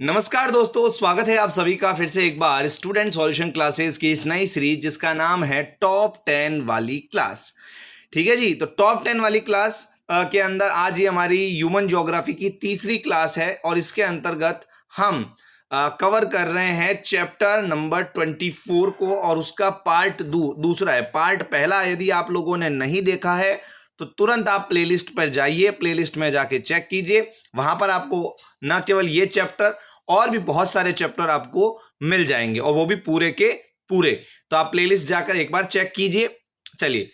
नमस्कार दोस्तों, स्वागत है आप सभी का फिर से एक बार स्टूडेंट सॉल्यूशन क्लासेस की इस नई सीरीज जिसका नाम है टॉप 10 वाली क्लास। ठीक है जी, तो टॉप 10 वाली क्लास के अंदर आज ये हमारी ह्यूमन ज्योग्राफी की तीसरी क्लास है और इसके अंतर्गत हम कवर कर रहे हैं चैप्टर नंबर 24 को और उसका पार्ट दूसरा है। पार्ट पहला यदि आप लोगों ने नहीं देखा है तो तुरंत आप प्लेलिस्ट पर जाइए, प्लेलिस्ट में जाके चेक कीजिए। वहां पर आपको न केवल ये चैप्टर और भी बहुत सारे चैप्टर आपको मिल जाएंगे और वो भी पूरे के पूरे। तो आप प्लेलिस्ट जाकर एक बार चेक कीजिए। चलिए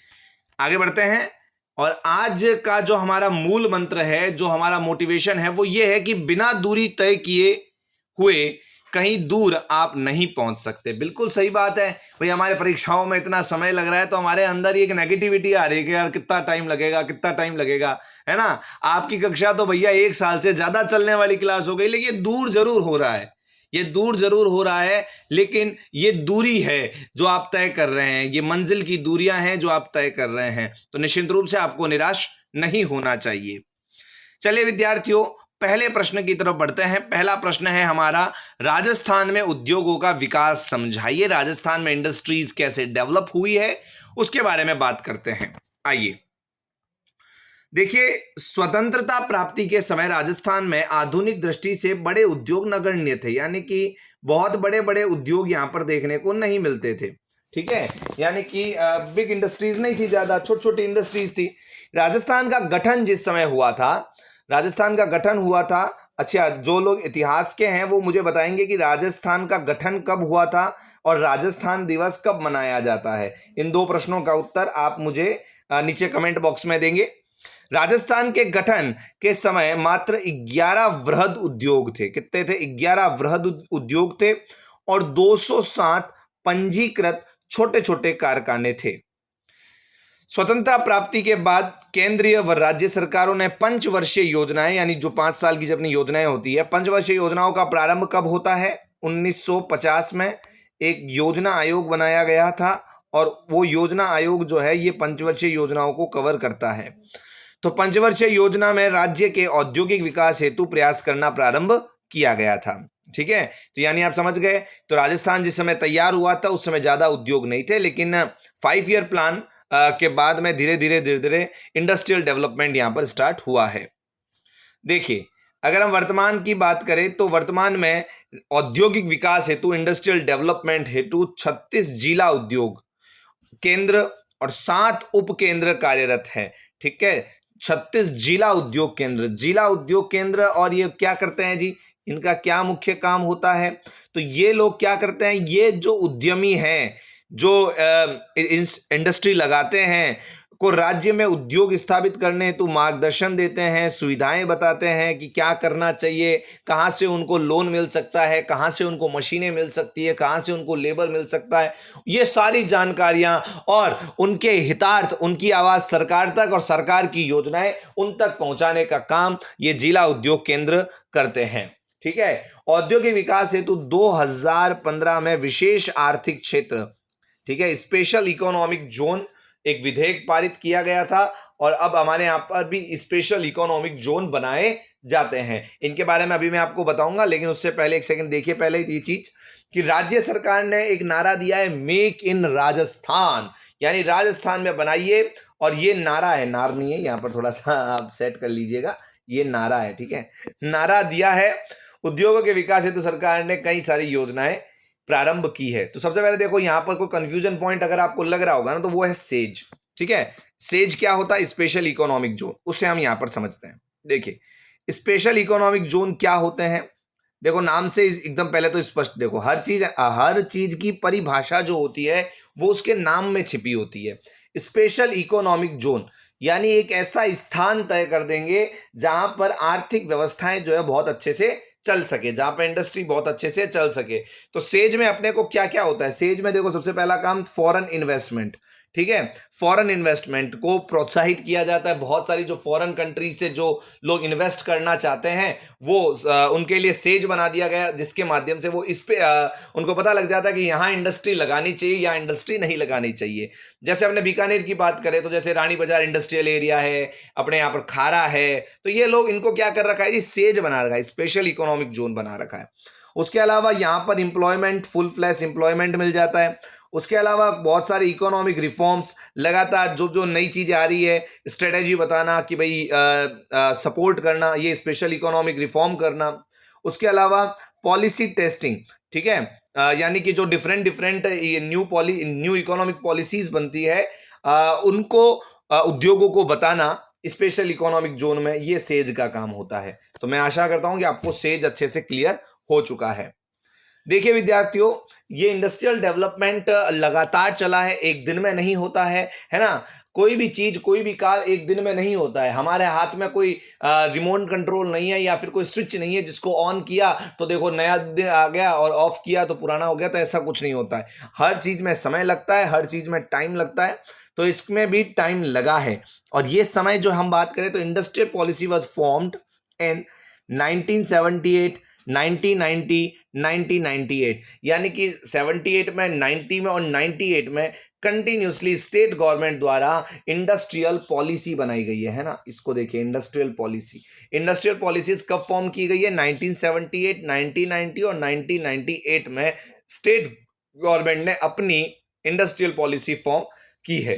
आगे बढ़ते हैं। और आज का जो हमारा मूल मंत्र है, जो हमारा मोटिवेशन है, वो ये है कि बिना दूरी तय किए हुए कहीं दूर आप नहीं पहुंच सकते। बिल्कुल सही बात है भाई। हमारे परीक्षाओं में इतना समय लग रहा है तो हमारे अंदर ही एक नेगेटिविटी आ रही है कि यार कितना टाइम लगेगा, कितना टाइम लगेगा, है ना। आपकी कक्षा तो भैया 1 साल से ज्यादा चलने वाली क्लास हो गई, लेकिन ये दूर जरूर हो रहा है, ये दूर जरूर हो रहा है, लेकिन ये दूरी है जो आप तय कर रहे हैं, ये मंजिल की दूरियां हैं जो आप तय कर रहे हैं। तो निश्चित रूप से आपको निराश नहीं होना चाहिए। चलिए विद्यार्थियों, पहले प्रश्न की तरफ बढ़ते हैं। पहला प्रश्न है हमारा, राजस्थान में उद्योगों का विकास समझाइए। राजस्थान में इंडस्ट्रीज कैसे डेवलप हुई है उसके बारे में बात करते हैं। आइए देखिए, स्वतंत्रता प्राप्ति के समय राजस्थान में आधुनिक दृष्टि से बड़े उद्योग नगण्य थे, यानी कि बहुत बड़े बड़े उद्योग यहां पर देखने को नहीं मिलते थे। ठीक है, यानी कि बिग इंडस्ट्रीज नहीं थी, ज्यादा छोटी छोटी इंडस्ट्रीज थी। राजस्थान का गठन जिस समय हुआ था, राजस्थान का गठन हुआ था। अच्छा, जो लोग इतिहास के हैं वो मुझे बताएंगे कि राजस्थान का गठन कब हुआ था और राजस्थान दिवस कब मनाया जाता है। इन दो प्रश्नों का उत्तर आप मुझे नीचे कमेंट बॉक्स में देंगे। राजस्थान के गठन के समय मात्र 11 वृहद उद्योग थे। कितने थे? 11 वृहद उद्योग थे और 207 पंजीकृत छोटे छोटे कारखाने थे। स्वतंत्रता प्राप्ति के बाद केंद्रीय व राज्य सरकारों ने पंचवर्षीय योजनाएं, यानी जो 5 साल की जब अपनी योजनाएं होती है, पंचवर्षीय योजनाओं का प्रारंभ कब होता है? 1950 में एक योजना आयोग बनाया गया था और वो योजना आयोग जो है ये पंचवर्षीय योजनाओं को कवर करता है। तो पंचवर्षीय योजना में राज्य के औद्योगिक विकास हेतु प्रयास करना प्रारंभ किया गया था। ठीक है, तो यानी आप समझ गए। तो राजस्थान जिस समय तैयार हुआ था उस समय ज्यादा उद्योग नहीं थे, लेकिन 5 ईयर प्लान के बाद में धीरे धीरे इंडस्ट्रियल डेवलपमेंट यहां पर स्टार्ट हुआ है। देखिए, अगर हम वर्तमान की बात करें तो वर्तमान में औद्योगिक विकास हेतु, इंडस्ट्रियल डेवलपमेंट हेतु 36 जिला उद्योग केंद्र और 7 उप केंद्र कार्यरत है। ठीक है, 36 जिला उद्योग केंद्र, जिला उद्योग केंद्र। और ये क्या करते हैं जी, इनका क्या मुख्य काम होता है? तो ये लोग क्या करते हैं, ये जो उद्यमी हैं, जो इंडस्ट्री लगाते हैं, को राज्य में उद्योग स्थापित करने हेतु मार्गदर्शन देते हैं, सुविधाएं बताते हैं कि क्या करना चाहिए, कहाँ से उनको लोन मिल सकता है, कहाँ से उनको मशीनें मिल सकती है, कहाँ से उनको लेबर मिल सकता है। ये सारी जानकारियां और उनके हितार्थ, उनकी आवाज सरकार तक और सरकार की योजनाएं उन तक पहुंचाने का काम ये जिला उद्योग केंद्र करते हैं। ठीक है, औद्योगिक विकास हेतु 2015 में विशेष आर्थिक क्षेत्र, ठीक है, स्पेशल इकोनॉमिक जोन, एक विधेयक पारित किया गया था और अब हमारे यहां पर भी स्पेशल इकोनॉमिक जोन बनाए जाते हैं। इनके बारे में अभी मैं आपको बताऊंगा, लेकिन उससे पहले एक सेकंड देखिए पहले ये चीज कि राज्य सरकार ने एक नारा दिया है, मेक इन राजस्थान, यानी राजस्थान में बनाइए। और ये नारा है, नार नहीं है, यहां पर थोड़ा सा आप सेट कर लीजिएगा, ये नारा है। ठीक है, नारा दिया है। उद्योगों के विकास हेतु सरकार ने कई सारी योजनाएं प्रारंभ की है। तो सबसे पहले देखो, यहां पर कोई कंफ्यूजन पॉइंट अगर आपको लग रहा होगा ना, तो वो है सेज। ठीक है, सेज क्या होता है? स्पेशल इकोनॉमिक जोन, उसे हम यहां पर समझते हैं। देखिए, स्पेशल इकोनॉमिक जोन क्या होते हैं? देखो, नाम से एकदम पहले तो स्पष्ट देखो, हर चीज की परिभाषा जो होती है वो उसके नाम में छिपी होती है। स्पेशल इकोनॉमिक जोन यानी एक ऐसा स्थान तय कर देंगे जहां पर आर्थिक व्यवस्थाएं जो है बहुत अच्छे से चल सके, जहां पर इंडस्ट्री बहुत अच्छे से चल सके। तो सेज में अपने को क्या क्या होता है? सेज में देखो, सबसे पहला काम फॉरेन इन्वेस्टमेंट। ठीक है। फॉरेन इन्वेस्टमेंट को प्रोत्साहित किया जाता है। बहुत सारी जो फॉरेन कंट्री से जो लोग इन्वेस्ट करना चाहते हैं वो उनके लिए सेज बना दिया गया, जिसके माध्यम से वो इस पे उनको पता लग जाता है कि यहाँ इंडस्ट्री लगानी चाहिए या इंडस्ट्री नहीं लगानी चाहिए। जैसे अपने बीकानेर की बात करें तो जैसे रानी बाजार इंडस्ट्रियल एरिया है, अपने यहाँ पर खारा है, तो ये लोग इनको क्या कर रखा है जी, सेज बना रखा है, स्पेशल इकोनॉमिक जोन बना रखा है। उसके अलावा यहाँ पर इंप्लॉयमेंट, फुल फ्लैश इंप्लॉयमेंट मिल जाता है। उसके अलावा बहुत सारे इकोनॉमिक रिफॉर्म्स, लगातार जो जो नई चीज़ें आ रही है, स्ट्रेटेजी बताना कि भाई सपोर्ट करना, ये स्पेशल इकोनॉमिक रिफॉर्म करना। उसके अलावा पॉलिसी टेस्टिंग, ठीक है, यानी कि जो different different new economic policies बनती है उनको उद्योगों को बताना स्पेशल इकोनॉमिक जोन में, ये सेज का काम होता है। तो मैं आशा करता हूं कि आपको सेज अच्छे से क्लियर हो चुका है। देखिए विद्यार्थियों, ये इंडस्ट्रियल डेवलपमेंट लगातार चला है, एक दिन में नहीं होता है ना। कोई भी चीज, कोई भी काल एक दिन में नहीं होता है। हमारे हाथ में कोई रिमोट कंट्रोल नहीं है या फिर कोई स्विच नहीं है जिसको ऑन किया तो देखो नया दिन आ गया और ऑफ किया तो पुराना हो गया, तो ऐसा कुछ नहीं होता है। हर चीज में समय लगता है, हर चीज में टाइम लगता है, तो इसमें भी टाइम लगा है। और ये समय जो हम बात करें तो industrial policy was formed in 1978, 1990, 1998, यानी कि 78 में, 90 में और 98 में कंटिन्यूसली स्टेट गवर्नमेंट द्वारा इंडस्ट्रियल पॉलिसी बनाई गई है ना। इसको देखिए, इंडस्ट्रियल पॉलिसी, इंडस्ट्रियल पॉलिसीज कब फॉर्म की गई है? 1978, 1990 और 1998 में स्टेट गवर्नमेंट ने अपनी इंडस्ट्रियल पॉलिसी फॉर्म की है।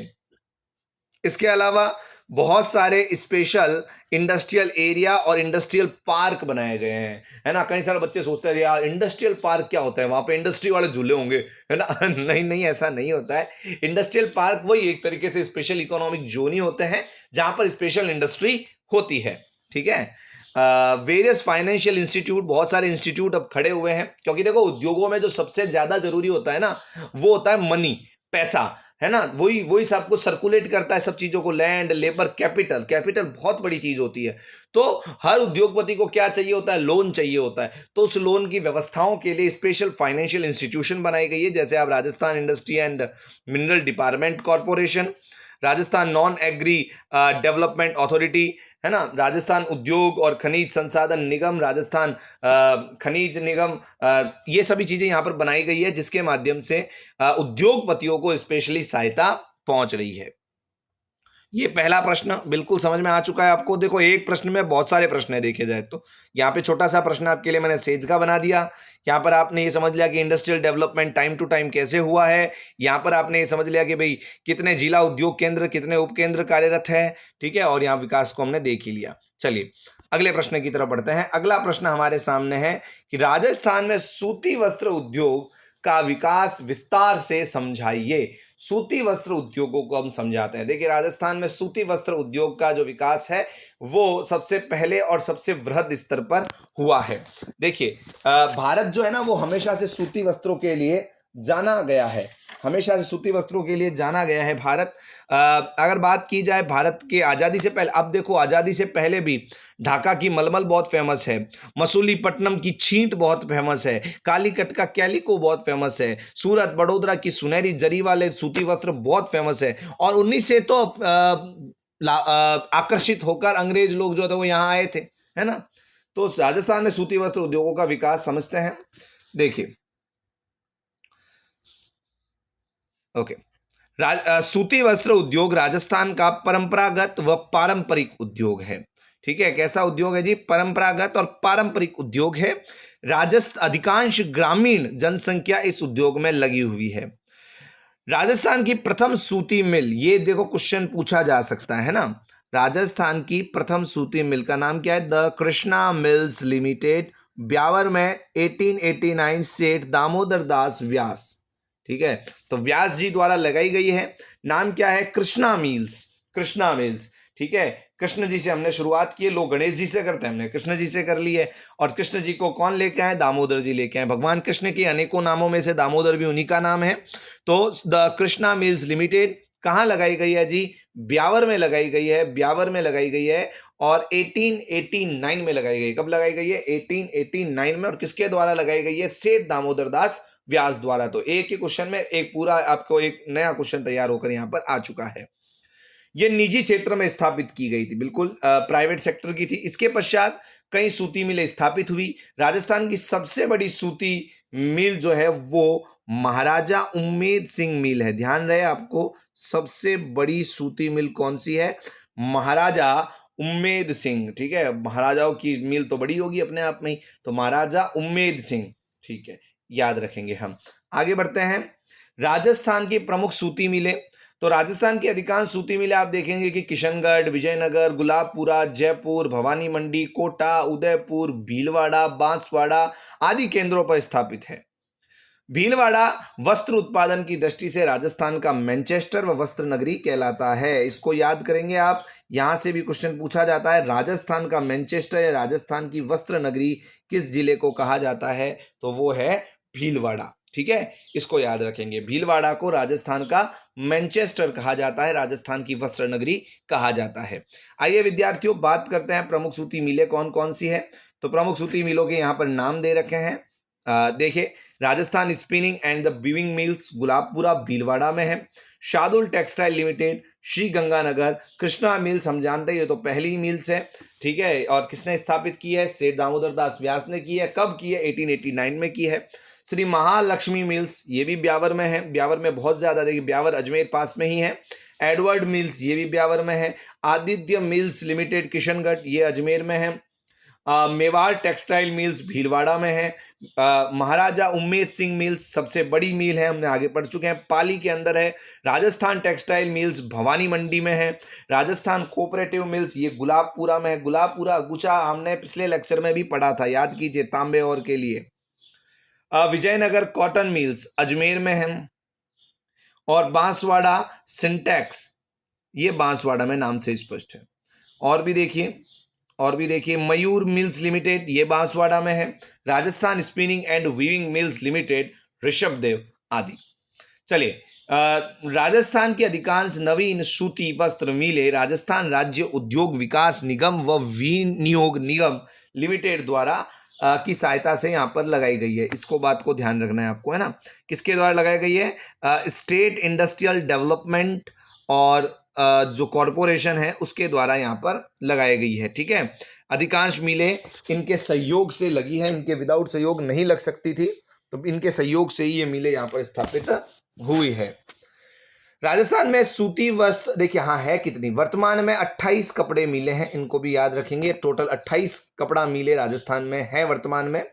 इसके अलावा बहुत सारे स्पेशल इंडस्ट्रियल एरिया और इंडस्ट्रियल पार्क बनाए गए हैं, है ना। कई सारे बच्चे सोचते हैं यार इंडस्ट्रियल पार्क क्या होता है, वहां पे इंडस्ट्री वाले झूले होंगे, है ना। नहीं नहीं, ऐसा नहीं होता है। इंडस्ट्रियल पार्क वही एक तरीके से स्पेशल इकोनॉमिक जोन ही होते हैं जहां पर स्पेशल इंडस्ट्री होती है, ठीक है। वेरियस फाइनेंशियल इंस्टीट्यूट, बहुत सारे इंस्टीट्यूट अब खड़े हुए हैं, क्योंकि देखो उद्योगों में जो सबसे ज्यादा जरूरी होता है ना, वो होता है मनी, पैसा, है ना। वही सब कुछ सर्कुलेट करता है सब चीजों को, लैंड, लेबर, कैपिटल। कैपिटल बहुत बड़ी चीज होती है। तो हर उद्योगपति को क्या चाहिए होता है? लोन चाहिए होता है। तो उस लोन की व्यवस्थाओं के लिए स्पेशल फाइनेंशियल इंस्टीट्यूशन बनाई गई है, जैसे आप Rajasthan industry and mineral department corporation, Rajasthan non agree development authority, है ना, राजस्थान उद्योग और खनिज संसाधन निगम, राजस्थान खनिज निगम, ये सभी चीजें यहाँ पर बनाई गई है, जिसके माध्यम से उद्योगपतियों को स्पेशली सहायता पहुंच रही है। ये पहला प्रश्न बिल्कुल समझ में आ चुका है आपको। देखो एक प्रश्न में बहुत सारे प्रश्न है देखे जाए तो, यहाँ पे छोटा सा प्रश्न आपके लिए मैंने सेज का बना दिया। यहाँ पर आपने ये समझ लिया कि industrial development time to time कैसे हुआ है। यहाँ पर आपने ये समझ लिया कि भाई कितने जिला उद्योग केंद्र, कितने उपकेंद्र कार्यरत है, ठीक है। और यहाँ विकास को हमने देख ही लिया। चलिए अगले प्रश्न की तरफ बढ़ते हैं। अगला प्रश्न हमारे सामने है कि राजस्थान में सूती वस्त्र उद्योग का विकास विस्तार से समझाइए। सूती वस्त्र उद्योगों को हम समझाते हैं। देखिए राजस्थान में सूती वस्त्र उद्योग का जो विकास है वो सबसे पहले और सबसे वृहद स्तर पर हुआ है। देखिए भारत जो है ना वो हमेशा से सूती वस्त्रों के लिए जाना गया है, हमेशा से सूती वस्त्रों के लिए जाना गया है भारत। अगर बात की जाए भारत के आज़ादी से पहले, अब देखो आज़ादी से पहले भी ढाका की मलमल बहुत फेमस है, मसूलीपट्टनम की छींट बहुत फेमस है, कालीकट का कैलिको बहुत फेमस है, सूरत बड़ोदरा की सुनहरी जरी वाले सूती वस्त्र बहुत फेमस है। और उन्हीं से तो आकर्षित होकर अंग्रेज लोग जो थे वो यहाँ आए थे, है ना। तो राजस्थान में सूती वस्त्र उद्योगों का विकास समझते हैं। देखिए ओके, सूती वस्त्र उद्योग राजस्थान का परंपरागत व पारंपरिक उद्योग है, ठीक है। कैसा उद्योग है जी? परंपरागत और पारंपरिक उद्योग है। अधिकांश ग्रामीण जनसंख्या इस उद्योग में लगी हुई है। राजस्थान की प्रथम सूती मिल, ये देखो क्वेश्चन पूछा जा सकता है ना। राजस्थान की प्रथम सूती मिल का नाम क्या है? The Krishna mills limited, Beawar में 1889, सेठ दामोदर दास व्यास, ठीक है। तो व्यास जी द्वारा लगाई गई है। नाम क्या है? कृष्णा मिल्स, कृष्णा मिल्स, ठीक है। कृष्ण जी से हमने शुरुआत की है, लोग गणेश जी से करते हैं, हमने कृष्ण जी से कर ली है। और कृष्ण जी को कौन लेके आए? दामोदर जी लेके आए। भगवान कृष्ण के अनेकों नामों में से दामोदर भी उन्हीं का नाम है। तो द कृष्णा मिल्स लिमिटेड कहाँ लगाई गई है जी? ब्यावर में लगाई गई है, ब्यावर में लगाई गई है। और 1889 में लगाई गई। कब लगाई गई है? 1889 में। और किसके द्वारा लगाई गई है? सेठ दामोदर दास व्यास द्वारा। तो एक ही क्वेश्चन में एक पूरा आपको एक नया क्वेश्चन तैयार होकर यहां पर आ चुका है। ये निजी क्षेत्र में स्थापित की गई थी, बिल्कुल प्राइवेट सेक्टर की थी। इसके पश्चात कई सूती मिलें स्थापित हुई। राजस्थान की सबसे बड़ी सूती मिल जो है वो महाराजा उम्मेद सिंह मिल है। ध्यान रहे आपको, सबसे बड़ी सूती मिल कौन सी है? महाराजा उम्मेद सिंह। ठीक है, महाराजाओं की मिल तो बड़ी होगी अपने आप में ही, तो महाराजा उम्मेद सिंह। ठीक है, याद रखेंगे हम। आगे बढ़ते हैं। राजस्थान की प्रमुख सूती मिलें। तो राजस्थान की अधिकांश सूती मिलें आप देखेंगे कि किशनगढ़, विजयनगर, गुलाबपुरा, जयपुर, भवानी मंडी, कोटा, उदयपुर, भीलवाड़ा, बांसवाड़ा आदि केंद्रों पर स्थापित है। भीलवाड़ा वस्त्र उत्पादन की दृष्टि से राजस्थान का मैनचेस्टर व वस्त्र नगरी कहलाता है। इसको याद करेंगे आप, यहां से भी क्वेश्चन पूछा जाता है। राजस्थान का मैनचेस्टर या राजस्थान की वस्त्र नगरी किस जिले को कहा जाता है? तो वो है भीलवाड़ा। ठीक है, इसको याद रखेंगे। भीलवाड़ा को राजस्थान का मैनचेस्टर कहा जाता है, राजस्थान की वस्त्र नगरी कहा जाता है। आइए विद्यार्थियों, बात करते हैं प्रमुख सूती मिलें कौन कौन सी है। तो प्रमुख सूती मिलों के यहाँ पर नाम दे रखे हैं। देखिए, Rajasthan spinning and the weaving mills Gulabpura Bhilwara में है। Shardul textile limited Shri Ganganagar. Krishna mills हम जानते हैं, ये तो पहली मिल्स है। ठीक है, और किसने स्थापित की है? सेठ दामोदर दास व्यास ने की है। कब की है? 1889 में की है। श्री महालक्ष्मी मिल्स, ये भी ब्यावर में है। ब्यावर में बहुत ज्यादा, देखिए ब्यावर अजमेर पास में ही है। एडवर्ड मिल्स, ये भी ब्यावर में है। आदित्य मिल्स लिमिटेड किशनगढ़, ये अजमेर में है। मेवाड़ टेक्सटाइल मिल्स भीलवाड़ा में है। महाराजा उम्मेद सिंह मिल्स सबसे बड़ी मिल है, हमने आगे पढ़ चुके हैं, पाली के अंदर है। राजस्थान टेक्सटाइल मिल्स भवानी मंडी में है। राजस्थान कोऑपरेटिव मिल्स ये गुलाबपुरा में है। गुलाबपुरा अगुचा हमने पिछले लेक्चर में भी पढ़ा था, याद कीजिए, तांबे और के लिए। विजयनगर कॉटन मिल्स अजमेर में है। और बांसवाड़ा सिंटेक्स, ये बांसवाड़ा में नाम से स्पष्ट है। और भी देखिए मयूर मिल्स लिमिटेड, ये बांसवाड़ा में है। Rajasthan spinning and weaving mills limited Rishabhdev आदि। चलिए, राजस्थान की अधिकांश नवीन सूती वस्त्र मिलें राजस्थान राज्य उद्योग विकास निगम व विनियोग निगम लिमिटेड द्वारा की सहायता से यहाँ पर लगाई गई है। इसको बात को ध्यान रखना है आपको, है ना। किसके द्वारा लगाई गई है? स्टेट इंडस्ट्रियल डेवलपमेंट और जो कॉरपोरेशन है उसके द्वारा यहाँ पर लगाई गई है। ठीक है, अधिकांश मिलें इनके सहयोग से लगी है, इनके विदाउट सहयोग नहीं लग सकती थी, तो इनके सहयोग से ही ये मिलें यहाँ पर स्थापित हुई है। राजस्थान में सूती वस्त्र देखिए, हाँ है कितनी, वर्तमान में 28 कपड़े मिले हैं, इनको भी याद रखेंगे। टोटल 28 कपड़ा मिले राजस्थान में है वर्तमान में।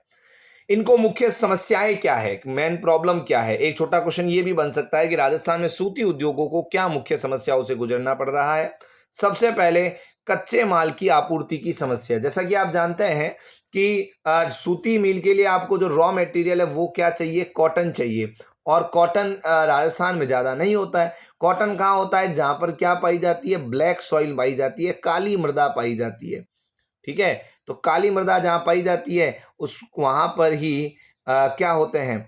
इनको मुख्य समस्याएं क्या है, मेन प्रॉब्लम क्या है? एक छोटा क्वेश्चन ये भी बन सकता है कि राजस्थान में सूती उद्योगों को क्या मुख्य समस्याओं से गुजरना पड़ रहा है। सबसे पहले कच्चे माल की आपूर्ति की समस्या। जैसा कि आप जानते हैं कि सूती मिल के लिए आपको जो रॉ मटेरियल है वो क्या चाहिए? कॉटन चाहिए। और कॉटन राजस्थान में ज़्यादा नहीं होता है। कॉटन कहाँ होता है? जहाँ पर क्या पाई जाती है? ब्लैक सॉइल पाई जाती है, काली मृदा पाई जाती है। ठीक है, तो काली मृदा जहाँ पाई जाती है उस वहाँ पर ही क्या होते हैं?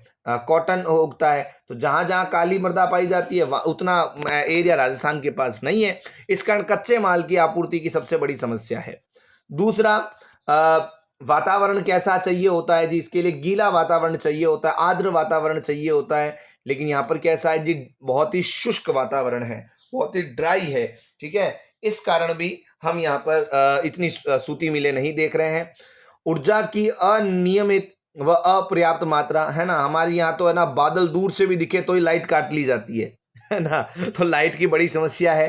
कॉटन उगता है। तो जहाँ जहाँ काली मृदा पाई जाती है उतना एरिया राजस्थान के पास नहीं है। इस कारण कच्चे माल की आपूर्ति की सबसे बड़ी समस्या है। दूसरा, वातावरण कैसा चाहिए होता है जी? इसके लिए गीला वातावरण चाहिए होता है, आर्द्र वातावरण चाहिए होता है। लेकिन यहाँ पर कैसा है जी? बहुत ही शुष्क वातावरण है, बहुत ही ड्राई है। ठीक है, इस कारण भी हम यहाँ पर इतनी सूती मिलें नहीं देख रहे हैं। ऊर्जा की अनियमित व अपर्याप्त मात्रा, है ना। हमारे यहाँ तो है ना, बादल दूर से भी दिखे तो ही लाइट काट ली जाती है ना। तो लाइट की बड़ी समस्या है।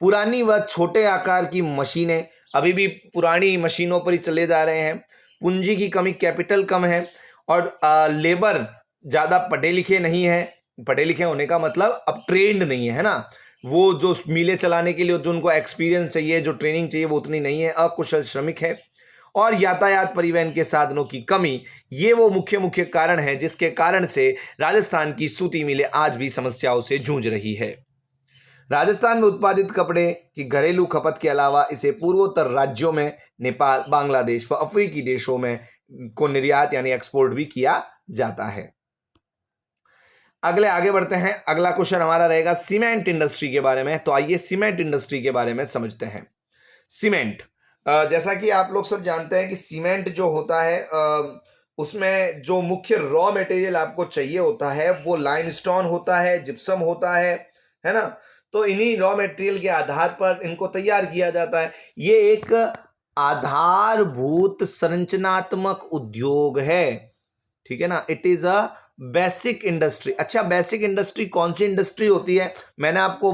पुरानी व छोटे आकार की मशीनें, अभी भी पुरानी मशीनों पर ही चले जा रहे हैं। पूंजी की कमी, कैपिटल कम है। और लेबर ज़्यादा पढ़े लिखे नहीं है। पढ़े लिखे होने का मतलब अब ट्रेंड नहीं है ना। वो जो मिलें चलाने के लिए जो उनको एक्सपीरियंस चाहिए, जो ट्रेनिंग चाहिए, वो उतनी नहीं है, अकुशल श्रमिक है। और यातायात परिवहन के साधनों की कमी, ये वो मुख्य कारण है जिसके कारण से राजस्थान की सूती मिलें आज भी समस्याओं से जूझ रही है। राजस्थान में उत्पादित कपड़े की घरेलू खपत के अलावा इसे पूर्वोत्तर राज्यों में, नेपाल, बांग्लादेश व अफ्रीकी देशों में को निर्यात यानी एक्सपोर्ट भी किया जाता है। आगे बढ़ते हैं। अगला क्वेश्चन हमारा रहेगा सीमेंट इंडस्ट्री के बारे में। तो आइए सीमेंट इंडस्ट्री के बारे में समझते हैं। सीमेंट जैसा कि आप लोग सब जानते हैं कि सीमेंट जो होता है उसमें जो मुख्य रॉ मटेरियल आपको चाहिए होता है वो लाइमस्टोन होता है, जिप्सम होता है ना। तो इन्हीं रॉ मटेरियल के आधार पर इनको तैयार किया जाता है। ये एक आधारभूत संरचनात्मक उद्योग है, ठीक है ना। It is a basic industry. अच्छा, बेसिक इंडस्ट्री कौन सी इंडस्ट्री होती है? मैंने आपको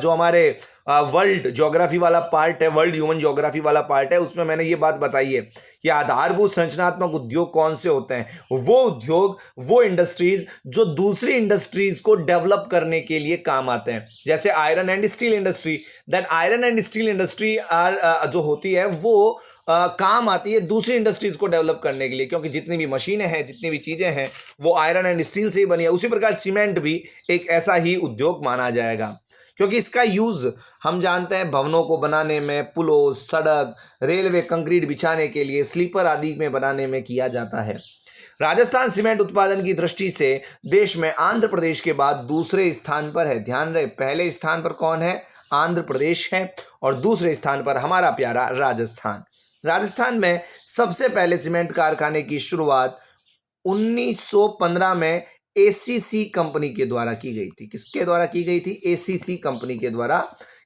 जो हमारे वर्ल्ड ज्योग्राफी वाला पार्ट है, वर्ल्ड ह्यूमन ज्योग्राफी वाला पार्ट है, उसमें मैंने ये बात बताई है कि आधारभूत संरचनात्मक उद्योग कौन से होते हैं। वो उद्योग, वो इंडस्ट्रीज जो दूसरी इंडस्ट्रीज को डेवलप करने के लिए काम आते हैं, जैसे iron and steel industry. That iron and steel industry are जो होती है वो काम आती है दूसरी इंडस्ट्रीज को डेवलप करने के लिए, क्योंकि जितनी भी मशीनें हैं, जितनी भी चीजें हैं, वो आयरन एंड स्टील से ही बनी है। उसी प्रकार सीमेंट भी एक ऐसा ही उद्योग माना जाएगा, क्योंकि इसका यूज हम जानते हैं भवनों को बनाने में, पुलों, सड़क, रेलवे, कंक्रीट बिछाने के लिए, स्लीपर आदि में बनाने में किया जाता है। राजस्थान सीमेंट उत्पादन की दृष्टि से देश में आंध्र प्रदेश के बाद दूसरे स्थान पर है। ध्यान रहे, पहले स्थान पर कौन है? आंध्र प्रदेश है, और दूसरे स्थान पर हमारा प्यारा राजस्थान। राजस्थान में सबसे पहले सीमेंट कारखाने की शुरुआत 1915 में एसीसी कंपनी के द्वारा की गई थी। किसके द्वारा की गई थी? एसीसी कंपनी के द्वारा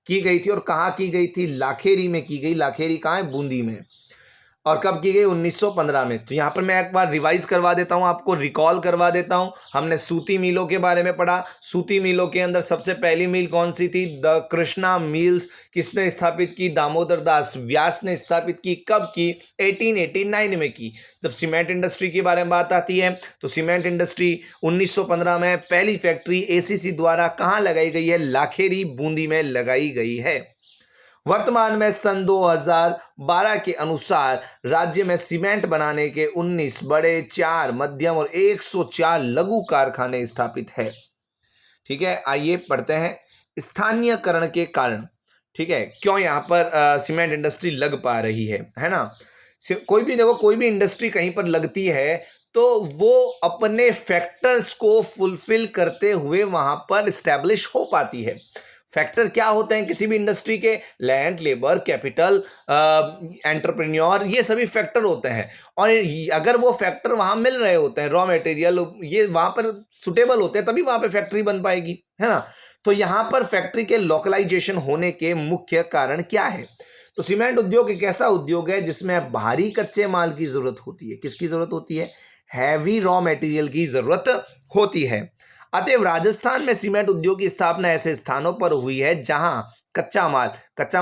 की गई थी। और कहाँ की गई थी? लाखेरी में की गई। लाखेरी कहाँ है? बूंदी में। और कब की गई? 1915 में। तो यहाँ पर मैं एक बार रिवाइज करवा देता हूँ, आपको रिकॉल करवा देता हूँ। हमने सूती मिलों के बारे में पढ़ा। सूती मिलों के अंदर सबसे पहली मिल कौन सी थी? The Krishna mills. किसने स्थापित की? दामोदर दास व्यास ने स्थापित की। कब की? 1889 में की। जब सीमेंट इंडस्ट्री के बारे में बात आती है तो सीमेंट इंडस्ट्री 1915 में पहली फैक्ट्री एसीसी द्वारा कहाँ लगाई गई है? लाखेरी, बूंदी में लगाई गई है। वर्तमान में सन 2012 के अनुसार राज्य में सीमेंट बनाने के 19 बड़े, 4 मध्यम और 104 लघु कारखाने स्थापित है। ठीक है, आइए पढ़ते हैं स्थानीयकरण के कारण। ठीक है, क्यों यहाँ पर सीमेंट इंडस्ट्री लग पा रही है ना। कोई भी देखो, कोई भी इंडस्ट्री कहीं पर लगती है तो वो अपने फैक्टर्स को फुलफिल करते हुए वहां पर स्टैब्लिश हो पाती है। फैक्टर क्या होते हैं किसी भी इंडस्ट्री के? लैंड, लेबर, कैपिटल, एंटरप्रेन्योर, ये सभी फैक्टर होते हैं। और अगर वो फैक्टर वहां मिल रहे होते हैं, रॉ मटेरियल ये वहां पर सुटेबल होते हैं, तभी वहां पे फैक्ट्री बन पाएगी, है ना। तो यहां पर फैक्ट्री के लोकलाइजेशन होने के मुख्य कारण क्या है? तो सीमेंट उद्योग एक ऐसा उद्योग है जिसमें भारी कच्चे माल की जरूरत होती है। किसकी जरूरत होती है? हैवी रॉ मटेरियल की जरूरत होती है। अतएव राजस्थान में सीमेंट उद्योग की स्थापना ऐसे स्थानों पर हुई है जहां कच्चा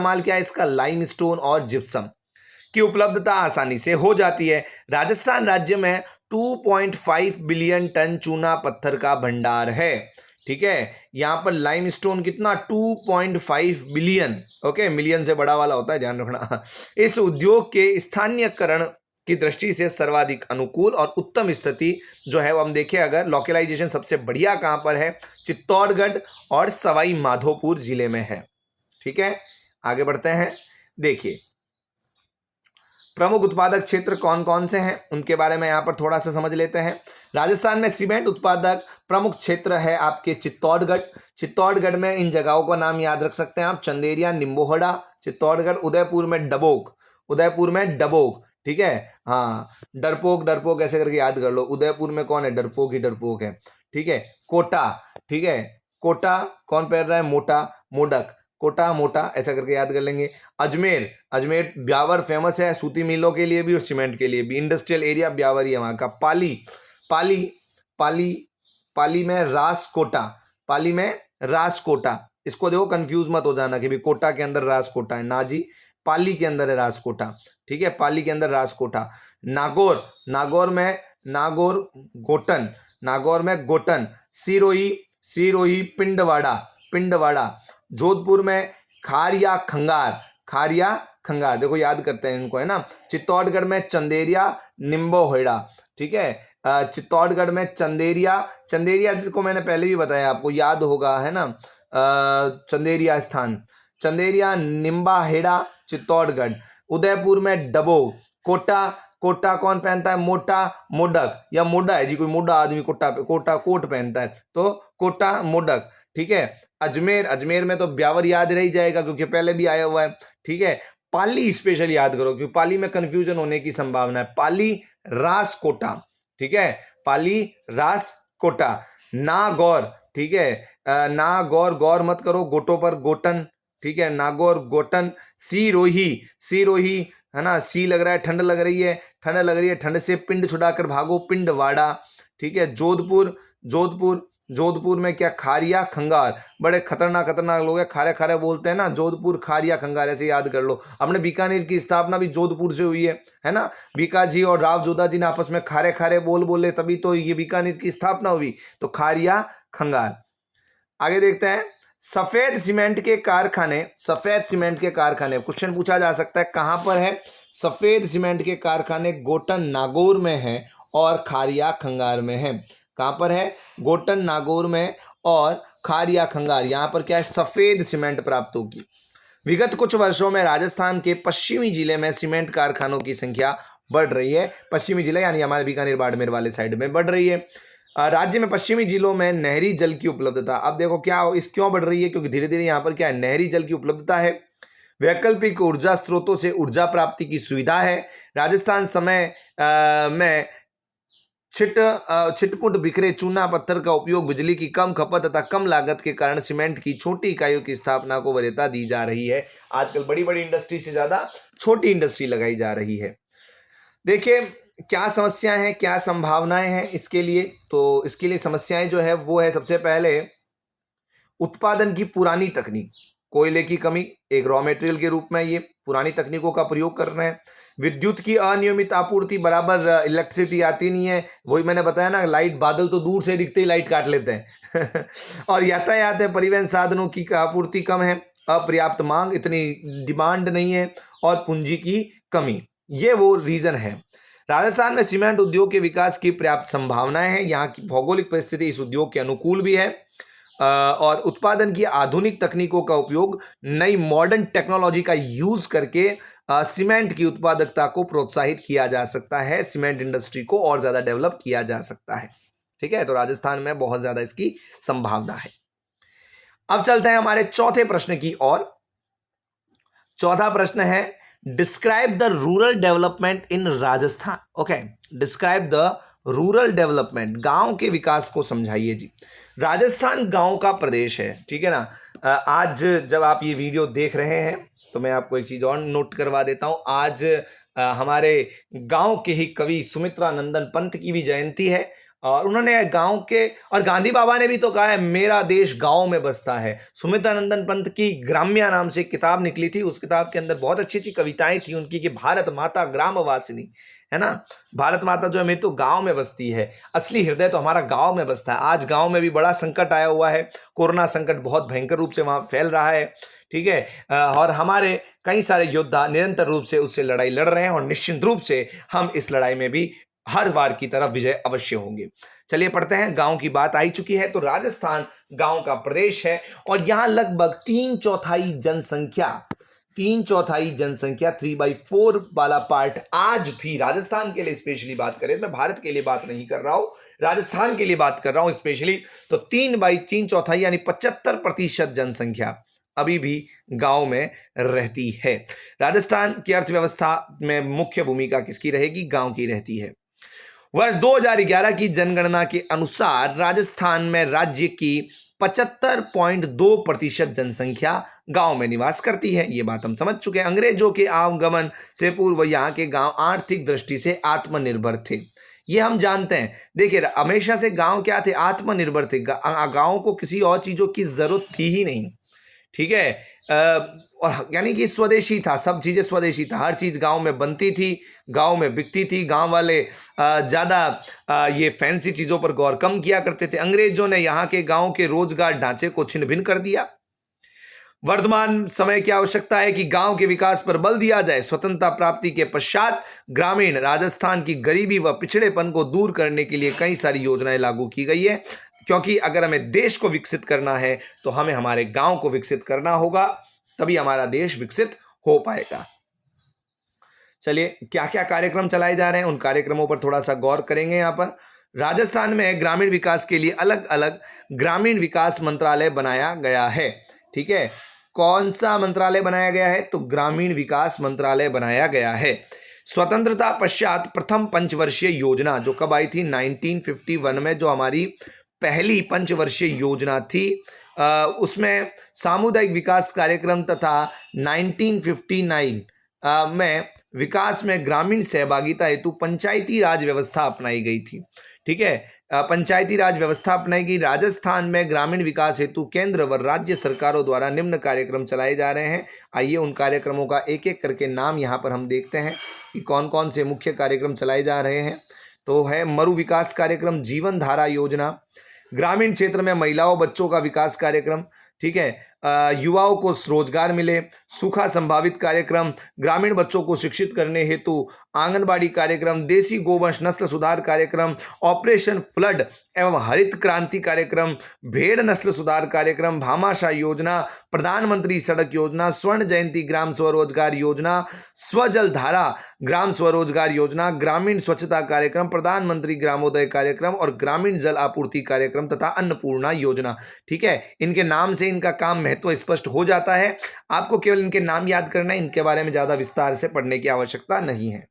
माल क्या है इसका? लाइमस्टोन और जिप्सम की उपलब्धता आसानी से हो जाती है। राजस्थान राज्य में 2.5 बिलियन टन चूना पत्थर का भंडार है। ठीक है, यहां पर लाइमस्टोन कितना? 2.5 बिलियन। ओके, मिलियन से बड़ा वाला होता है, ध्यान रखना। इस उद्योग के स्थानीयकरण की दृष्टि से सर्वाधिक अनुकूल और उत्तम स्थिति जो है वो हम देखें, अगर लोकलाइजेशन सबसे बढ़िया कहां पर है? चित्तौड़गढ़ और सवाई माधोपुर जिले में है। ठीक है, आगे बढ़ते हैं। देखिए, प्रमुख उत्पादक क्षेत्र कौन कौन से हैं उनके बारे में यहां पर थोड़ा सा समझ लेते हैं। राजस्थान में सीमेंट उत्पादक प्रमुख क्षेत्र है आपके चित्तौड़गढ़। चित्तौड़गढ़ में इन जगहों का नाम याद रख सकते हैं आप: चंदेरिया, निम्बोहड़ा, चित्तौड़गढ़। उदयपुर में डबोक। ठीक है, हाँ, डरपोक ऐसे करके याद कर लो। उदयपुर में कौन है? डरपोक ही डरपोक है। ठीक है, कोटा। ठीक है, कोटा कौन पहन रहा है? मोटा, मोडक, कोटा, मोटा, ऐसा करके याद कर लेंगे। अजमेर ब्यावर फेमस है सूती मिलों के लिए भी और सीमेंट के लिए भी। इंडस्ट्रियल एरिया ब्यावर ही है वहाँ का। पाली में राजकोटा। इसको देखो, कंफ्यूज मत हो जाना कि भी कोटा के अंदर राजकोटा है ना जी, पाली के अंदर है राजकोटा। ठीक है, पाली के अंदर राजकोटा। नागौर में गोटन। सिरोही पिंडवाड़ा। जोधपुर में खारिया खंगार, देखो याद करते हैं इनको, है ना। चित्तौड़गढ़ में चंदेरिया, निम्बोहेड़ा। ठीक है, चित्तौड़गढ़ में चंदेरिया जिसको मैंने पहले भी बताया, आपको याद होगा, है ना। चंदेरिया, निम्बाहेड़ा, चित्तौड़गढ़। उदयपुर में डबो। कोटा कौन पहनता है? मोडक या मोडा है जी, कोई मोडा आदमी कोट पहनता है, तो कोटा, मोडक। ठीक है, अजमेर में तो ब्यावर याद रह जाएगा क्योंकि पहले भी आया हुआ है। ठीक है, पाली स्पेशल याद करो क्योंकि पाली में कंफ्यूजन होने की संभावना है। पाली रासकोटा, ठीक है, पाली रासकोटा। नागौर, ठीक है, नागौर, गौर मत करो, गोटो पर गोटन, ठीक है, नागौर गोटन। सिरोही, सिरोही है ना, सी लग रहा है, ठंड लग रही है, ठंड लग रही है, ठंड से पिंड छुड़ाकर भागो, पिंडवाड़ा, ठीक है। जोधपुर, जोधपुर, जोधपुर में क्या, खारिया खंगार। बड़े खतरनाक खतरनाक लोग हैं, खारे खारे बोलते हैं ना, जोधपुर खारिया खंगार, ऐसे याद कर लो। अपने बीकानेर की स्थापना भी जोधपुर से हुई है ना। बीका जी और राव जोधा जी ने आपस में खारे खारे बोले तभी तो ये बीकानेर की स्थापना हुई, तो खारिया खंगार। आगे देखते हैं, सफेद सीमेंट के कारखाने, सफेद सीमेंट के कारखाने, क्वेश्चन पूछा जा सकता है कहां पर है सफेद सीमेंट के कारखाने। गोटन नागौर में है और खारिया खंगार में है। कहां पर है, गोटन नागौर में और खारिया खंगार, यहां पर क्या है, सफेद सीमेंट प्राप्त होगी। विगत कुछ वर्षों में राजस्थान के पश्चिमी जिले में सीमेंट कारखानों की संख्या बढ़ रही है। पश्चिमी जिले यानी हमारे बीकानेर बाड़मेर वाले साइड में बढ़ रही है। राज्य में पश्चिमी जिलों में नहरी जल की उपलब्धता, अब देखो क्या इस क्यों बढ़ रही है, क्योंकि धीरे धीरे यहाँ पर क्या है, नहरी जल की उपलब्धता है। वैकल्पिक ऊर्जा स्रोतों से ऊर्जा प्राप्ति की सुविधा है। राजस्थान समय में छिटपुट बिखरे चूना पत्थर का उपयोग बिजली की कम खपत तथा कम लागत के कारण सीमेंट की छोटी इकाइयों की स्थापना को वरीयता दी जा रही है। आजकल बड़ी बड़ी इंडस्ट्री से ज्यादा छोटी इंडस्ट्री लगाई जा रही है। देखिए क्या समस्याएं हैं, क्या संभावनाएं हैं इसके लिए, तो इसके लिए समस्याएं जो है वो है, सबसे पहले उत्पादन की पुरानी तकनीक, कोयले की कमी एक रॉ मटेरियल के रूप में ये पुरानी तकनीकों का प्रयोग कर रहे हैं। विद्युत की अनियमित आपूर्ति, बराबर इलेक्ट्रिसिटी आती नहीं है, वही मैंने बताया ना, लाइट बादल तो दूर से दिखते ही लाइट काट लेते हैं और यातायात है, परिवहन साधनों की आपूर्ति कम है, अपर्याप्त मांग, इतनी डिमांड नहीं है, और पूंजी की कमी, ये वो रीजन है। राजस्थान में सीमेंट उद्योग के विकास की पर्याप्त संभावनाएं हैं। यहाँ की भौगोलिक परिस्थिति इस उद्योग के अनुकूल भी है और उत्पादन की आधुनिक तकनीकों का उपयोग, नई मॉडर्न टेक्नोलॉजी का यूज करके सीमेंट की उत्पादकता को प्रोत्साहित किया जा सकता है, सीमेंट इंडस्ट्री को और ज्यादा डेवलप किया जा सकता है। ठीक है, तो राजस्थान में बहुत ज्यादा इसकी संभावना है। अब चलते हैं हमारे चौथे प्रश्न की ओर। चौथा प्रश्न है, describe the rural development in Rajasthan. Okay, describe the rural development, गांव के विकास को समझाइए जी। राजस्थान गांव का प्रदेश है, ठीक है ना। आज जब आप ये वीडियो देख रहे हैं तो मैं आपको एक चीज और नोट करवा देता हूं। आज हमारे गांव के ही कवि सुमित्रा नंदन पंत की भी जयंती है और उन्होंने गांव के, और गांधी बाबा ने भी तो कहा है मेरा देश गांव में बसता है। सुमित्रानंदन पंत की ग्राम्या नाम से एक किताब निकली थी, उस किताब के अंदर बहुत अच्छी अच्छी कविताएं थी उनकी कि भारत माता ग्रामवासिनी, है ना, भारत माता जो है मेरी तो गांव में बसती है, असली हृदय तो हमारा गांव में बसता है। आज गांव में भी बड़ा संकट आया हुआ है, कोरोना संकट बहुत भयंकर रूप से वहां फैल रहा है, ठीक है, और हमारे कई सारे योद्धा निरंतर रूप से उससे लड़ाई लड़ रहे हैं और निश्चित रूप से हम इस लड़ाई में भी हर बार की तरह विजय अवश्य होंगे। चलिए पढ़ते हैं, गांव की बात आई चुकी है तो राजस्थान गांव का प्रदेश है और यहां लगभग 3/4 जनसंख्या, 3/4 वाला पार्ट आज भी राजस्थान के लिए स्पेशली बात करें, मैं भारत के लिए बात नहीं कर रहा हूं, राजस्थान के लिए बात कर रहा हूं स्पेशली, तो 3/3 यानी 75% जनसंख्या अभी भी गांव में रहती है। राजस्थान की अर्थव्यवस्था में मुख्य भूमिका किसकी रहेगी? गांव की रहती है। वर्ष 2011 की जनगणना के अनुसार राजस्थान में राज्य की 75.2% जनसंख्या गांव में निवास करती है। ये बात हम समझ चुके हैं। अंग्रेजों के आगमन से पूर्व यहाँ के गांव आर्थिक दृष्टि से आत्मनिर्भर थे, ये हम जानते हैं। देखिए हमेशा से गांव क्या थे? आत्मनिर्भर थे। गांव को किसी और चीजों की जरूरत थी ही नहीं, ठीक है, और यानी कि स्वदेशी था, सब चीज़ें स्वदेशी था, हर चीज़ गांव में बनती थी, गांव में बिकती थी। गांव वाले ज़्यादा ये फैंसी चीज़ों पर गौर कम किया करते थे। अंग्रेजों ने यहाँ के गांव के रोजगार ढांचे को छिन्न भिन्न कर दिया। वर्तमान समय की आवश्यकता है कि गांव के विकास पर बल दिया जाए। स्वतंत्रता प्राप्ति के पश्चात ग्रामीण राजस्थान की गरीबी व पिछड़ेपन को दूर करने के लिए कई सारी योजनाएं लागू की गई है, क्योंकि अगर हमें देश को विकसित करना है तो हमें हमारे गांव को विकसित करना होगा, तभी हमारा देश विकसित हो पाएगा। चलिए क्या क्या कार्यक्रम चलाए जा रहे हैं उन कार्यक्रमों पर थोड़ा सा गौर करेंगे। यहाँ पर राजस्थान में ग्रामीण विकास के लिए अलग अलग ग्रामीण विकास मंत्रालय बनाया गया है, ठीक है। कौन सा मंत्रालय बनाया गया है? तो ग्रामीण विकास मंत्रालय बनाया गया है। स्वतंत्रता पश्चात प्रथम पंचवर्षीय योजना जो कब आई थी? 1951 में, जो हमारी पहली पंचवर्षीय योजना थी, उसमें सामुदायिक विकास कार्यक्रम तथा 1959 में विकास में ग्रामीण सहभागिता हेतु पंचायती राज व्यवस्था अपनाई गई थी। ठीक है, पंचायती राज व्यवस्था अपनाई गई। राजस्थान में ग्रामीण विकास हेतु केंद्र व राज्य सरकारों द्वारा निम्न कार्यक्रम चलाए जा रहे हैं। आइए उन कार्यक्रमों का एक एक करके नाम यहाँ पर हम देखते हैं कि कौन कौन से मुख्य कार्यक्रम चलाए जा रहे हैं। तो है मरु विकास कार्यक्रम, जीवन धारा योजना, ग्रामीण क्षेत्र में महिलाओं बच्चों का विकास कार्यक्रम, ठीक है, युवाओं को रोजगार मिले, सूखा संभावित कार्यक्रम, ग्रामीण बच्चों को शिक्षित करने हेतु आंगनबाड़ी कार्यक्रम, देसी गोवंश नस्ल सुधार कार्यक्रम, ऑपरेशन फ्लड एवं हरित क्रांति कार्यक्रम, भेड़ नस्ल सुधार कार्यक्रम, भामाशाह योजना, प्रधानमंत्री सड़क योजना, स्वर्ण जयंती ग्राम स्वरोजगार योजना, स्वजल धारा ग्राम स्वरोजगार योजना, ग्रामीण स्वच्छता कार्यक्रम, प्रधानमंत्री ग्रामोदय कार्यक्रम और ग्रामीण जल आपूर्ति कार्यक्रम तथा अन्नपूर्णा योजना। ठीक है, इनके नाम से इनका काम महत्व स्पष्ट हो जाता है। आपको केवल इनके नाम याद करना है, इनके बारे में ज्यादा विस्तार से पढ़ने की आवश्यकता नहीं है।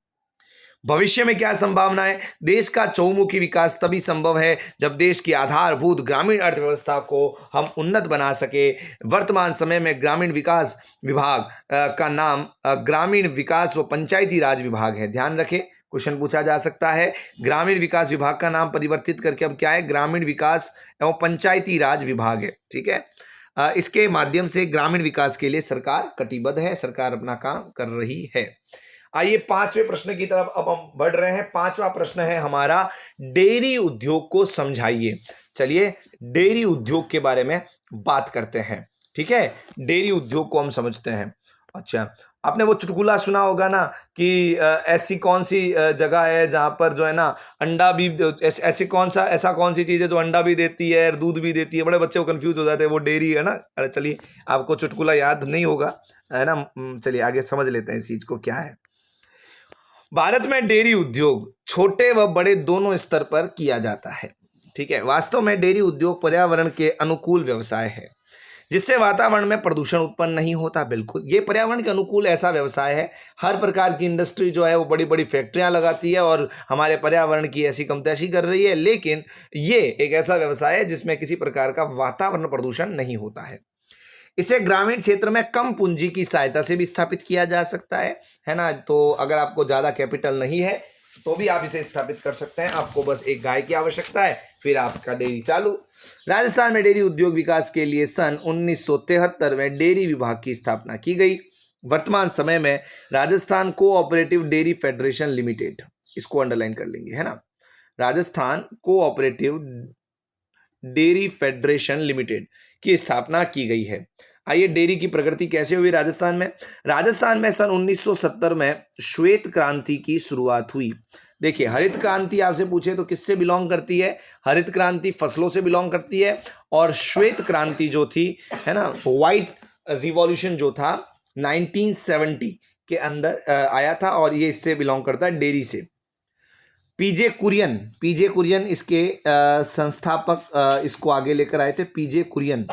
भविष्य में क्या संभावना है? देश का चहुमुखी विकास तभी संभव है जब देश की आधारभूत ग्रामीण अर्थव्यवस्था को हम उन्नत बना सके। वर्तमान समय में ग्रामीण विकास विभाग का नाम ग्रामीण विकास व पंचायती राज विभाग है। ध्यान रखें, क्वेश्चन पूछा जा सकता है। ग्रामीण विकास विभाग का नाम परिवर्तित करके अब क्या है? ग्रामीण विकास एवं पंचायती राज विभाग है। ठीक है, इसके माध्यम से ग्रामीण विकास के लिए सरकार कटिबद्ध है, सरकार अपना काम कर रही है। आइए पांचवें प्रश्न की तरफ अब हम बढ़ रहे हैं। पांचवा प्रश्न है हमारा, डेयरी उद्योग को समझाइए। चलिए डेयरी उद्योग के बारे में बात करते हैं। ठीक है, डेयरी उद्योग को हम समझते हैं। अच्छा, आपने वो चुटकुला सुना होगा ना कि ऐसी कौन सी जगह है जहां पर जो है ना अंडा भी, ऐसा कौन सी चीज है जो अंडा भी देती है और दूध भी देती है? बड़े बच्चे को कंफ्यूज हो जाते हैं, वो डेयरी है ना। अरे चलिए, आपको चुटकुला याद नहीं होगा है ना, चलिए आगे समझ लेते हैं इस चीज को क्या है। भारत में डेयरी उद्योग छोटे व बड़े दोनों स्तर पर किया जाता है। ठीक है, वास्तव में डेयरी उद्योग पर्यावरण के अनुकूल व्यवसाय है जिससे वातावरण में प्रदूषण उत्पन्न नहीं होता। बिल्कुल, ये पर्यावरण के अनुकूल ऐसा व्यवसाय है। हर प्रकार की इंडस्ट्री जो है वो बड़ी बड़ी फैक्ट्रियां लगाती है और हमारे पर्यावरण की ऐसी कमतैशी कर रही है, लेकिन ये एक ऐसा व्यवसाय है जिसमें किसी प्रकार का वातावरण प्रदूषण नहीं होता है। इसे ग्रामीण क्षेत्र में कम पूंजी की सहायता से भी स्थापित किया जा सकता है ना। तो अगर आपको ज्यादा कैपिटल नहीं है तो भी आप इसे स्थापित कर सकते हैं। आपको बस एक गाय की आवश्यकता है, फिर आपका डेयरी चालू। राजस्थान में डेयरी उद्योग विकास के लिए सन 1973 में डेयरी विभाग की स्थापना की गई। वर्तमान समय में Rajasthan cooperative dairy federation limited, इसको अंडरलाइन कर लेंगे, है ना, Rajasthan cooperative dairy federation limited की स्थापना की गई है। आइए डेयरी की प्रगति कैसे हुई राजस्थान में। राजस्थान में सन 1970 में श्वेत क्रांति की शुरुआत हुई। देखिए, हरित क्रांति आपसे पूछे तो किससे बिलोंग करती है? हरित क्रांति फसलों से बिलोंग करती है, और श्वेत क्रांति जो थी, है ना, व्हाइट रिवॉल्यूशन जो था 1970 के अंदर आया था, और ये इससे बिलोंग करता है, डेयरी से। पीजे कुरियन इसके संस्थापक इसको आगे लेकर आए थे, पीजे कुरियन।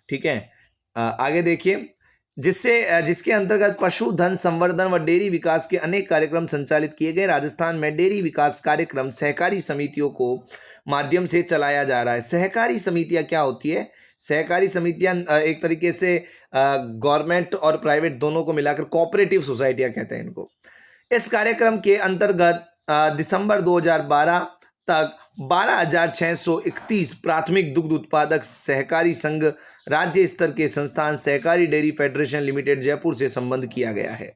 ठीक है, आगे देखिए, जिसके अंतर्गत पशुधन संवर्धन व डेयरी विकास के अनेक कार्यक्रम संचालित किए गए। राजस्थान में डेयरी विकास कार्यक्रम सहकारी समितियों को माध्यम से चलाया जा रहा है। सहकारी समितियां क्या होती है? सहकारी समितियां एक तरीके से गवर्नमेंट और प्राइवेट दोनों को मिलाकर कोऑपरेटिव सोसाइटियां कहते हैं इनको। इस कार्यक्रम के अंतर्गत दिसंबर 2012 तक 12,631 प्राथमिक दुग्ध उत्पादक सहकारी संघ राज्य स्तर के संस्थान सहकारी डेयरी फेडरेशन लिमिटेड जयपुर से संबंध किया गया है।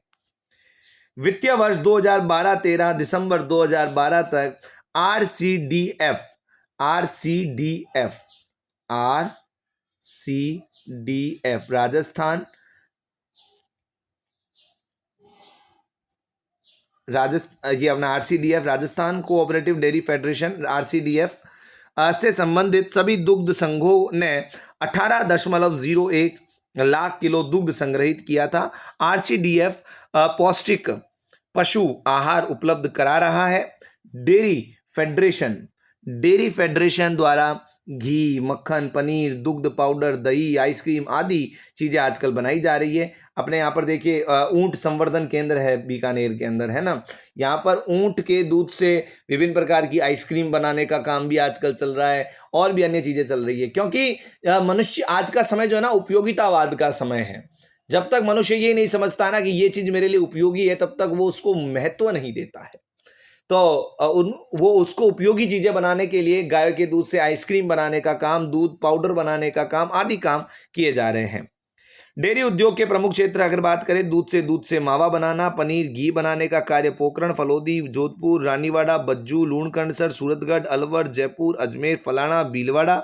वित्तीय वर्ष 2012-13 दिसंबर 2012 तक आरसीडीएफ राजस्थान ये अपना RCDF Rajasthan cooperative dairy federation RCDF से संबंधित सभी दुग्ध संघों ने 18.01 लाख किलो दुग्ध संग्रहित किया था। आरसीडीएफ पौष्टिक पशु आहार उपलब्ध करा रहा है। डेयरी फेडरेशन द्वारा घी, मक्खन, पनीर, दुग्ध पाउडर, दही, आइसक्रीम आदि चीज़ें आजकल बनाई जा रही है। अपने यहाँ पर देखिए ऊंट संवर्धन केंद्र है बीकानेर के अंदर, है ना। यहाँ पर ऊंट के दूध से विभिन्न प्रकार की आइसक्रीम बनाने का काम भी आजकल चल रहा है और भी अन्य चीज़ें चल रही है, क्योंकि मनुष्य आज का समय जो है ना उपयोगितावाद का समय है। जब तक मनुष्य ये नहीं समझता ना कि ये चीज़ मेरे लिए उपयोगी है, तब तक वो उसको महत्व नहीं देता है। तो वो उसको उपयोगी चीजें बनाने के लिए गाय के दूध से आइसक्रीम बनाने का काम, दूध पाउडर बनाने का काम आदि काम किए जा रहे हैं। डेयरी उद्योग के प्रमुख क्षेत्र अगर बात करें, दूध से मावा बनाना, पनीर, घी बनाने का कार्य पोखरण, फलोदी, जोधपुर, रानीवाड़ा, बज्जू, लूणकरणसर, सूरतगढ़, अलवर, जयपुर, अजमेर, फलाना, भीलवाड़ा,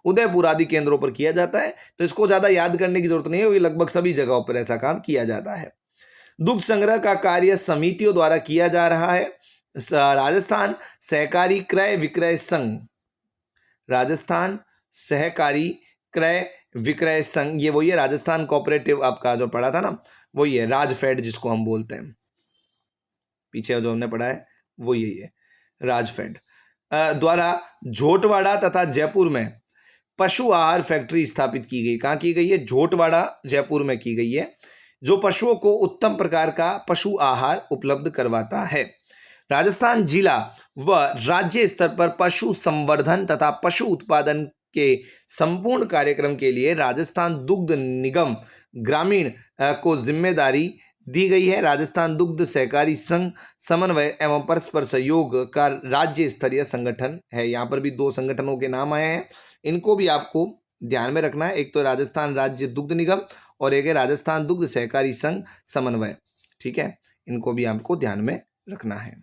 उदयपुर आदि केंद्रों पर किया जाता है। तो इसको ज्यादा याद करने की जरूरत नहीं है, ये लगभग सभी जगहों पर ऐसा काम किया जाता है। दुग्ध संग्रह का कार्य समितियों द्वारा किया जा रहा है। राजस्थान सहकारी क्रय विक्रय संघ, राजस्थान सहकारी क्रय विक्रय संघ, ये वही है। राजस्थान कोऑपरेटिव आपका जो पढ़ा था ना, वही है राजफेड जिसको हम बोलते हैं, पीछे जो हमने पढ़ा है वो यही है, राजफेड द्वारा झोटवाड़ा तथा जयपुर में पशु आहार फैक्ट्री स्थापित की गई। कहाँ की गई है? झोटवाड़ा जयपुर में की गई है, जो पशुओं को उत्तम प्रकार का पशु आहार उपलब्ध करवाता है। राजस्थान जिला व राज्य स्तर पर पशु संवर्धन तथा पशु उत्पादन के संपूर्ण कार्यक्रम के लिए राजस्थान दुग्ध निगम ग्रामीण को जिम्मेदारी दी गई है। राजस्थान दुग्ध सहकारी संघ समन्वय एवं परस्पर सहयोग का राज्य स्तरीय संगठन है। यहाँ पर भी दो संगठनों के नाम आए हैं, इनको भी आपको ध्यान में रखना है। एक तो राजस्थान राज्य दुग्ध निगम और एक है राजस्थान दुग्ध सहकारी संघ समन्वय, ठीक है, इनको भी आपको ध्यान में रखना है।